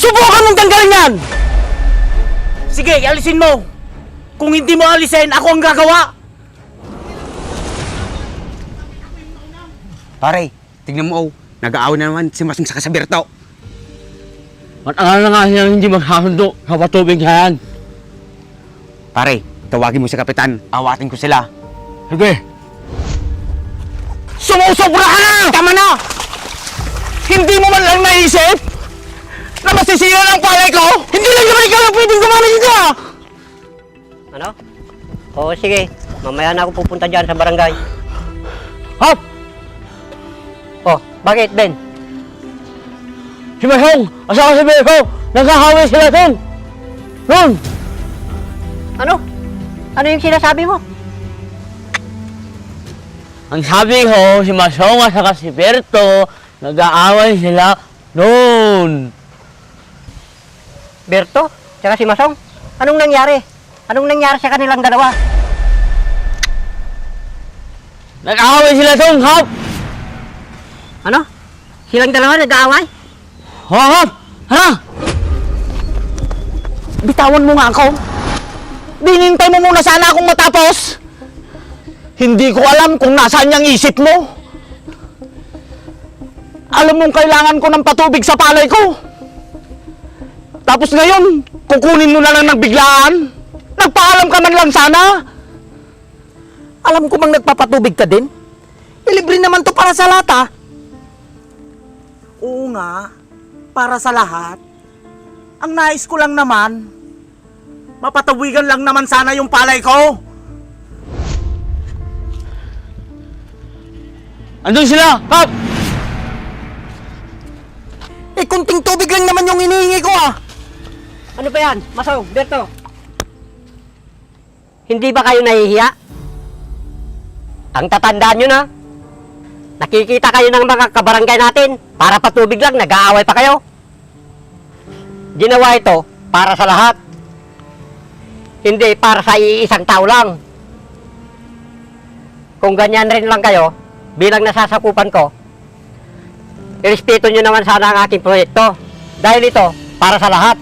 Subukan mong tanggalin yan! Sige, alisin mo! Kung hindi mo alisin, ako ang gagawa! Pare, tignan mo, nag-aaway na naman si Masong saka sa Berto. Matagal na nga siya hindi magkasundo sa patubig yan. Pare, tawagin mo si Kapitan, awatin ko sila. Sige. Sumusobra ka na! Tama na! Hindi mo man lang naisip na masisira ng palay ko? Hindi lang naman ikaw ang pwedeng gumamit dito! Ano? Oo, sige. Mamaya na ako pupunta dyan sa barangay. Hop! Oh, bakit, Ben? Si Masong! Asawa si Berto! Nagkakawin sila dun! Dun! Ano? Ano yung sinasabi mo? Ang sabi ko, si Masong at saka si Berto, nag-aaway sila noon. Berto? Tsaka si Masong? Anong nangyari? Anong nangyari sa kanilang dalawa? Nag-aaway sila doon, Hop! Ano? Silang dalawa nag-aaway? Hop! Hala! Bitawan mo nga ako. Binintay mo muna sana akong matapos. Hindi ko alam kung nasaan yung isip mo. Alam mong kailangan ko ng patubig sa palay ko. Tapos ngayon, kukunin mo na lang ng biglaan. Nagpaalam ka man lang sana. Alam ko mang nagpapatubig ka din. Libre naman to para sa lahat, ha? Oo nga, para sa lahat. Ang nais ko lang naman, mapatawigan lang naman sana yung palay ko. Andun sila, Hop! Eh, kunting tubig lang naman yung hinihingi ko, ah. Ano ba yan? Masong, Berto? Hindi ba kayo nahihiya? Ang tatandaan nyo na. Nakikita kayo ng mga kabarangay natin. Para patubig lang, nag-aaway pa kayo. Ginawa ito para sa lahat. Hindi para sa iisang tao lang. Kung ganyan rin lang kayo, bilang nasasakupan ko, irespeto nyo naman sana ang aking proyekto. Dahil ito, para sa lahat.